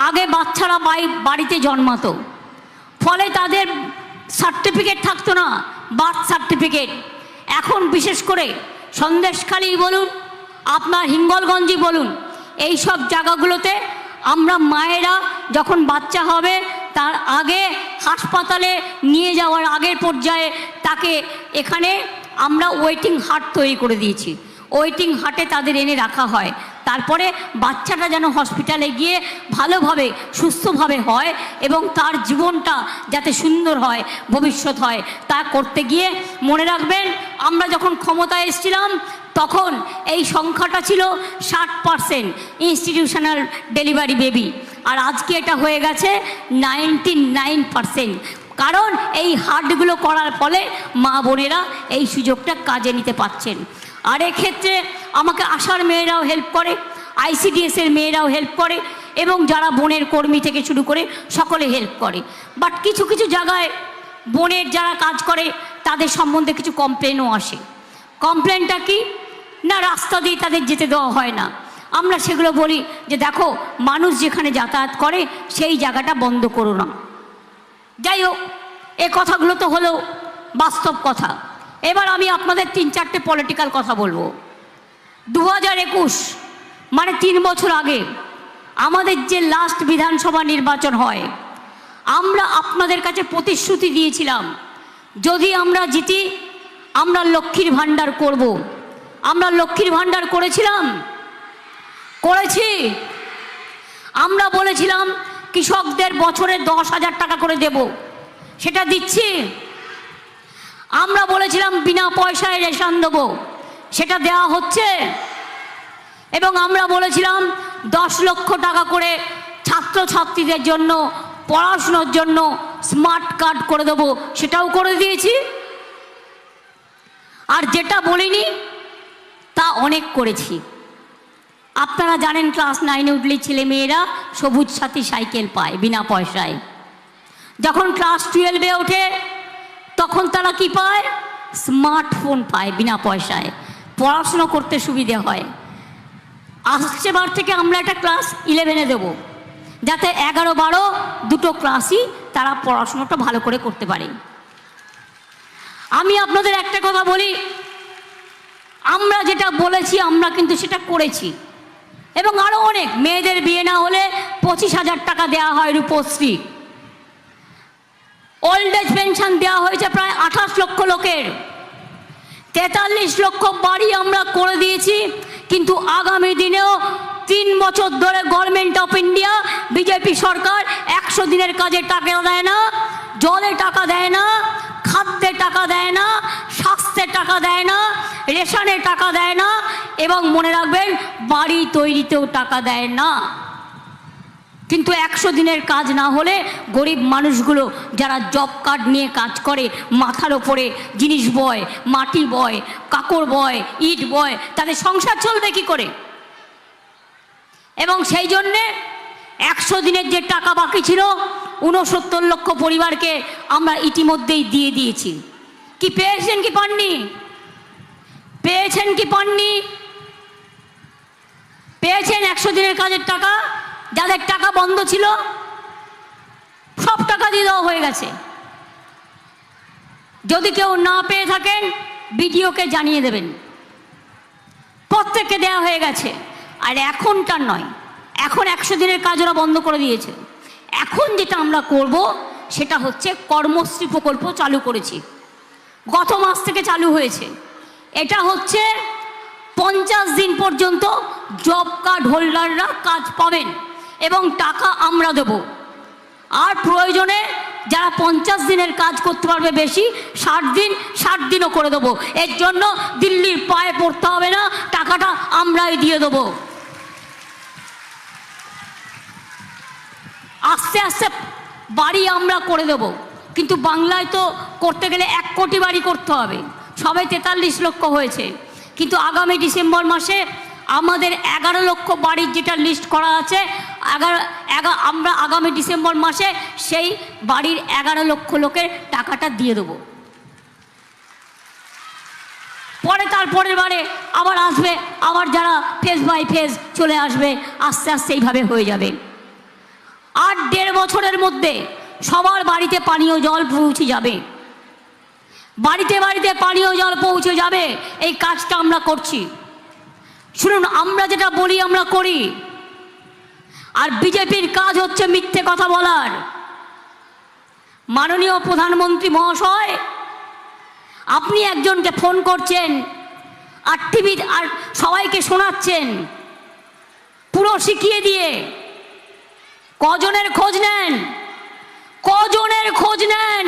আগে বাচ্চারা বাড়িতে জন্মাতো, ফলে তাদের সার্টিফিকেট থাকতো না, বার্থ সার্টিফিকেট। এখন বিশেষ করে সন্দেশখালী বলুন, আপনার হিঙ্গলগঞ্জই বলুন, এই সব জায়গাগুলোতে আমরা মায়েরা যখন বাচ্চা হবে তার আগে হাসপাতালে নিয়ে যাওয়ার আগের পর্যায়ে তাকে এখানে আমরা ওয়েটিং হার্ট তৈরি করে দিয়েছি। ওয়েটিং হার্টে তাদের এনে রাখা হয়, তারপরে বাচ্চাটা যেন হসপিটালে গিয়ে ভালোভাবে সুস্থভাবে হয় এবং তার জীবনটা যাতে সুন্দর হয়, ভবিষ্যৎ হয়, তা করতে গিয়ে মনে রাখবেন আমরা যখন ক্ষমতায় এসেছিলাম তখন এই সংখ্যাটা ছিল 60% ইনস্টিটিউশনাল ডেলিভারি বেবি, আর আজকে এটা হয়ে গেছে 99%। কারণ এই হার্টগুলো করার ফলে মা বোনেরা এই সুযোগটা কাজে নিতে পারছেন। আর এক্ষেত্রে আমাকে আশার মেয়েরাও হেল্প করে, আইসিডিএসের মেয়েরাও হেল্প করে এবং যারা বনের কর্মী থেকে শুরু করে সকলে হেল্প করে। বাট কিছু কিছু জায়গায় বনের যারা কাজ করে তাদের সম্বন্ধে কিছু কমপ্লেনও আসে। কমপ্লেনটা কি না, রাস্তা দিয়ে তাদের যেতে দেওয়া হয় না। আমরা সেগুলো বলি যে দেখো, মানুষ যেখানে যাতায়াত করে সেই জায়গাটা বন্ধ করো না। যাই হোক, এ কথাগুলো তো হলো বাস্তব কথা। এবার আমি আপনাদের 3-4টে পলিটিক্যাল কথা বলবো। 2021 মানে 3 বছর আগে আমাদের যে লাস্ট বিধানসভা নির্বাচন হয়, আমরা আপনাদের কাছে প্রতিশ্রুতি দিয়েছিলাম যদি আমরা জিতি আমরা লক্ষ্মীর ভাণ্ডার করব। আমরা লক্ষ্মীর ভাণ্ডার করেছিলাম, করেছি। আমরা বলেছিলাম কৃষকদের বছরে 10,000 টাকা করে দেব, সেটা দিচ্ছি। আমরা বলেছিলাম বিনা পয়সায় রেশন দেবো, সেটা দেওয়া হচ্ছে। এবং আমরা বলেছিলাম 10 লক্ষ টাকা করে ছাত্রছাত্রীদের জন্য পড়াশুনোর জন্য স্মার্ট কার্ড করে দেবো, সেটাও করে দিয়েছি। আর যেটা বলিনি তা অনেক করেছি। আপনারা জানেন ক্লাস 9-এ উঠলে ছেলে মেয়েরা সবুজ সাথী সাইকেল পায় বিনা পয়সায়। যখন ক্লাস 12-এ ওঠে তখন তারা কি পায়? স্মার্টফোন পায় বিনা পয়সায়, পড়াশুনো করতে সুবিধে হয়। আসছে বার থেকে আমরা একটা ক্লাস 11-এ দেবো, যাতে 11-12 দুটো ক্লাসই তারা পড়াশুনোটা ভালো করে করতে পারে। আমি আপনাদের একটা কথা বলি, আমরা যেটা বলেছি আমরা কিন্তু সেটা করেছি। এবং আরও অনেক, মেয়েদের বিয়ে না হলে 25,000 টাকা দেওয়া হয় রূপশ্রী। ওল্ড এজ পেনশন দেওয়া হয়েছে প্রায় 28 লক্ষ লোকের। 43 লক্ষ বাড়ি আমরা করে দিয়েছি। কিন্তু আগামী দিনেও 3 বছর ধরে গভর্নমেন্ট অফ ইন্ডিয়া বিজেপি সরকার 100 দিনের কাজে টাকা দেয় না, জলে টাকা দেয় না, খাদ্যে টাকা দেয় না, স্বাস্থ্যে টাকা দেয় না, রেশনে টাকা দেয় না, এবং মনে রাখবেন বাড়ি তৈরিতেও টাকা দেয় না। কিন্তু 100 দিনের কাজ না হলে গরিব মানুষগুলো যারা জব কার্ড নিয়ে কাজ করে, মাথার ওপরে জিনিস বয়, মাটি বয়, কাকড় বয়, ইট বয়, তাদের সংসার চলবে কি করে? এবং সেই জন্যে 100 দিনের যে টাকা বাকি ছিল 69 লক্ষ পরিবারকে আমরা ইতিমধ্যেই দিয়ে দিয়েছি। কি পেয়েছেন কি পাননি? পেয়েছেন কি পাননি? পেয়েছেন 100 দিনের কাজের টাকা। যাদের টাকা বন্ধ ছিল সব টাকা দিয়ে দেওয়া হয়ে গেছে। যদি কেউ না পেয়ে থাকেন বিডিওকে জানিয়ে দেবেন, প্রত্যেককে দেওয়া হয়ে গেছে। আর এখনটার নয়, এখন 100 দিনের কাজ ওরা বন্ধ করে দিয়েছে। এখন যেটা আমরা করব সেটা হচ্ছে কর্মশ্রী প্রকল্প চালু করেছি, গত মাস থেকে চালু হয়েছে। এটা হচ্ছে 50 দিন পর্যন্ত জব কার্ড হোল্ডাররা কাজ পাবেন এবং টাকা আমরা দেব। আর প্রয়োজনে যারা 50 দিনের কাজ করতে পারবে বেশি, 60 দিনও করে দেবো। এর জন্য দিল্লির পায়ে পড়তে হবে না, টাকাটা আমরাই দিয়ে দেবো। আস্তে আস্তে বাড়ি আমরা করে দেব। কিন্তু বাংলায় তো করতে গেলে 1 কোটি বাড়ি করতে হবে, সবাই 43 লক্ষ হয়েছে। কিন্তু আগামী ডিসেম্বর মাসে আমাদের 11 লক্ষ বাড়ির যেটা লিস্ট করা আছে, আমরা আগামী ডিসেম্বর মাসে সেই বাড়ির 11 লক্ষ লোকের টাকাটা দিয়ে দেবো। পরে তারপরের বারে আবার আসবে, আবার যারা ফেজ বাই ফেজ চলে আসবে, আস্তে আস্তে এইভাবে হয়ে যাবে। আর 1.5 বছরের মধ্যে সবার বাড়িতে পানীয় জল পৌঁছে যাবে, বাড়িতে বাড়িতে পানীয় জল পৌঁছে যাবে। এই কাজটা আমরা করছি। শুনুন, আমরা যেটা বলি আমরা করি। আর বিজেপির কাজ হচ্ছে মিথ্যে কথা বলার। মাননীয় প্রধানমন্ত্রী মহাশয়, আপনি একজনকে ফোন করছেন আর টিভি আর সবাইকে শোনাচ্ছেন পুরো শিখিয়ে দিয়ে। কজনের খোঁজ নেন? কজনের খোঁজ নেন?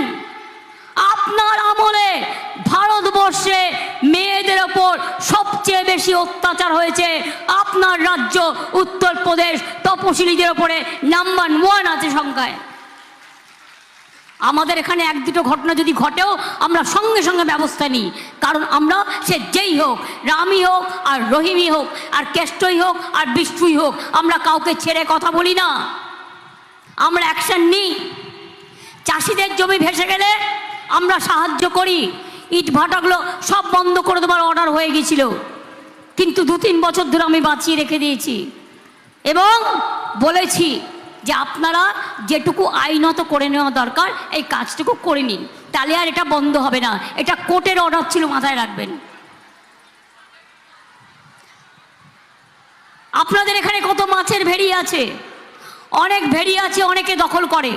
আপনার আমলে ভারতবর্ষে মেয়েদের ওপর সবচেয়ে বেশি অত্যাচার হয়েছে আপনার রাজ্য উত্তরপ্রদেশ। তপশিলীদের ওপরে নাম্বার 1 আছে সংখ্যায়। আমাদের এখানে 1-2টো ঘটনা যদি ঘটেও আমরা সঙ্গে সঙ্গে ব্যবস্থা নিই, কারণ আমরা সে যেই হোক, রামই হোক আর রহিমই হোক আর কেষ্টই হোক আর বিষ্ণুই হোক, আমরা কাউকে ছেড়ে কথা বলি না, আমরা অ্যাকশন নিই। চাষিদের জমি ভেসে গেলে আমরা সাহায্য করি। ইট ভাটাগুলো সব বন্ধ করে দেওয়ার অর্ডার হয়ে গেছিল, কিন্তু 2-3 বছর ধরে আমি বাঁচিয়ে রেখে দিয়েছি এবং বলেছি যে আপনারা যেটুকু আইনত করে নেওয়া দরকার এই কাজটুকু করে নিন, তাহলে আর এটা বন্ধ হবে না। এটা কোর্টের অর্ডার ছিল, মাথায় রাখবেন। আপনাদের এখানে কত মাছের ভেড়ি আছে, অনেক ভেড়ি আছে, অনেকে দখল করে।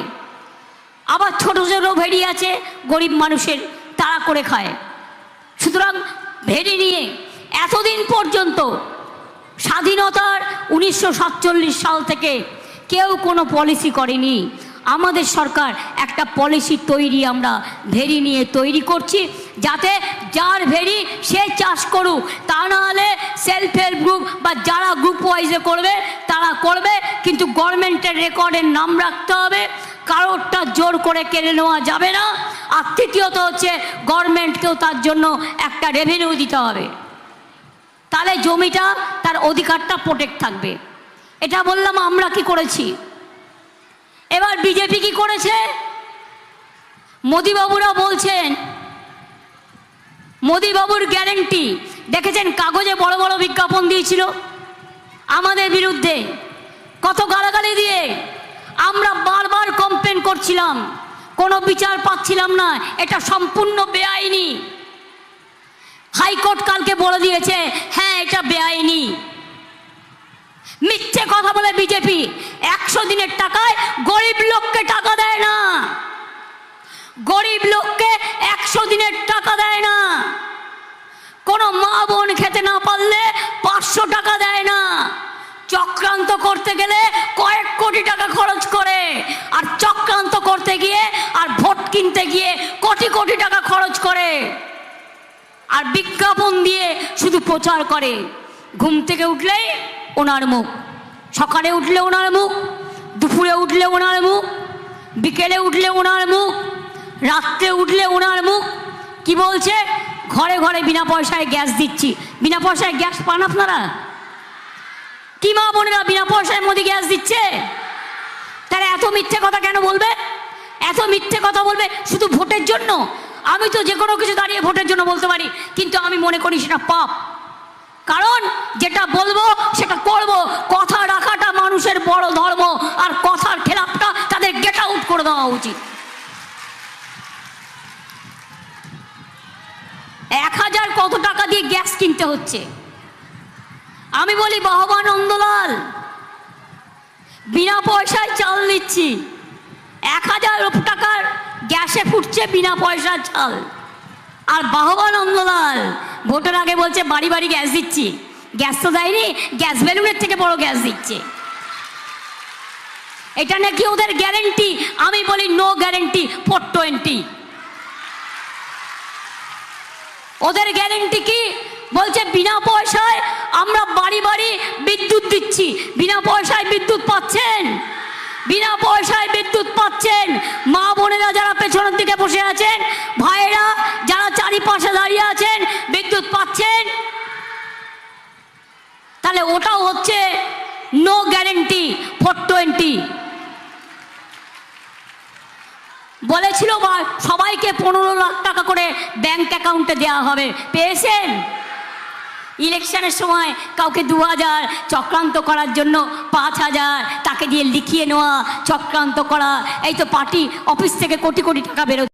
আবার ছোট ছোট ভেড়ি আছে গরিব মানুষের, তারা করে খায়। সুতরাং ভেড়ি নিয়ে এতদিন পর্যন্ত স্বাধীনতার 1947 সাল থেকে কেউ কোনো পলিসি করেনি। আমাদের সরকার একটা পলিসি তৈরি আমরা ভেড়ি নিয়ে তৈরি করছি, যাতে যার ভেড়ি সে চাষ করুক, তা না হলে সেলফ হেল্প গ্রুপ বা যারা গ্রুপ ওয়াইজে করবে তারা করবে, কিন্তু গভর্নমেন্টের রেকর্ডের নাম রাখতে হবে, কারোরটা জোর করে কেড়ে নেওয়া যাবে না। আর তৃতীয়ত হচ্ছে গভর্নমেন্টকেও তার জন্য একটা রেভিনিউ দিতে হবে, তাহলে জমিটা তার অধিকারটা প্রোটেক্ট থাকবে। এটা বললাম আমরা কি করেছি। এবার বিজেপি কি করেছে? মোদিবাবুরা বলছেন, মোদিবাবুর গ্যারেন্টি দেখেছেন, কাগজে বড় বড় বিজ্ঞাপন দিয়েছিল আমাদের বিরুদ্ধে, কত গালাগালি দিয়ে। আমরা বারবার কমপ্লেন করছিলাম, কোনো বিচার পাচ্ছিলাম না, এটা সম্পূর্ণ বেআইনি। হাইকোর্ট কালকে বলে দিয়েছে হ্যাঁ এটা বেআইনি। মিথ্যে কথা বলে বিজেপি 100 দিনের টাকায় গরিব লোককে টাকা দেয় না, গরিব লোককে 100 দিনের টাকা দেয় না। কোনো মা বোন খেতে না পারলে 500 টাকা দেয় না। চক্রান্ত করতে গেলে কয়েক কোটি টাকা খরচ করে, আর চক্রান্ত করতে গিয়ে আর ভোট কিনতে গিয়ে কোটি কোটি টাকা খরচ করে, আর বিজ্ঞাপন দিয়ে শুধু প্রচার করে। ঘুম থেকে উঠলেই ওনার মুখ, সকালে উঠলে ওনার মুখ, দুপুরে উঠলে ওনার মুখ, বিকেলে উঠলে ওনার মুখ, রাত্রে উঠলে ওনার মুখ। কি বলছে? ঘরে ঘরে বিনা পয়সায় গ্যাস দিচ্ছি। বিনা পয়সায় গ্যাস পান আপনারা? কি মা বোনেরা বিনা পয়সায় মোদি গ্যাস দিচ্ছে? তারা এত মিথ্যে কথা কেন বলবে? এত মিথ্যে কথা বলবে শুধু ভোটের জন্য? আমি তো যে কোনো কিছু দাঁড়িয়ে ভোটের জন্য বলতে পারি, কিন্তু আমি মনে করি সেটা পাপ। কারণ যেটা বলবো সেটা করব। কথা রাখাটা মানুষের বড় ধর্ম, আর কথার খেলাপটা তাদের গেট আউট করে দেওয়া উচিত। 1000 কত টাকা দিয়ে গ্যাস কিনতে হচ্ছে। আমি বলি বাহবা নন্দলাল, বিনা পয়সায় চাল দিচ্ছি, 1000 টাকার গ্যাসে ফুটছে বিনা পয়সার চাল। আর বাহবা নন্দলাল ভোটের আগে বলছে বাড়ি বাড়ি গ্যাস দিচ্ছি। গ্যাস তো দেয়নি, গ্যাস বেলুনের থেকে বড় গ্যাস দিচ্ছে। এটা নাকি ওদের গ্যারেন্টি। আমি বলি নো গ্যারেন্টি 420। ওদের গ্যারেন্টি কি? বলছে বিনা পয়সায় আমরা বাড়ি বাড়ি বিদ্যুৎ দিচ্ছি। বিনা পয়সায় বিদ্যুৎ পাচ্ছেন? বিনা পয়সায় বিদ্যুৎ পাচ্ছেন। মা বোনেরা যারা পেছনের দিকে বসে আছেন, ভাইয়েরা যারা চারিপাশে দাঁড়িয়ে আছেন, বিদ্যুৎ পাচ্ছেন। তাহলে ওটাও হচ্ছে নো গ্যারেন্টি 420। বলেছিল সবাইকে 15 লাখ টাকা করে ব্যাংক অ্যাকাউন্টে দেওয়া হবে, পেয়েছেন? ইলেকশনের সময় কাউকে 2000, চক্রান্ত করার জন্য 5000, তাকে দিয়ে লিখিয়ে নেওয়া, চক্রান্ত করা, এই তো পার্টি অফিস থেকে কোটি কোটি টাকা বেরোচ্ছে।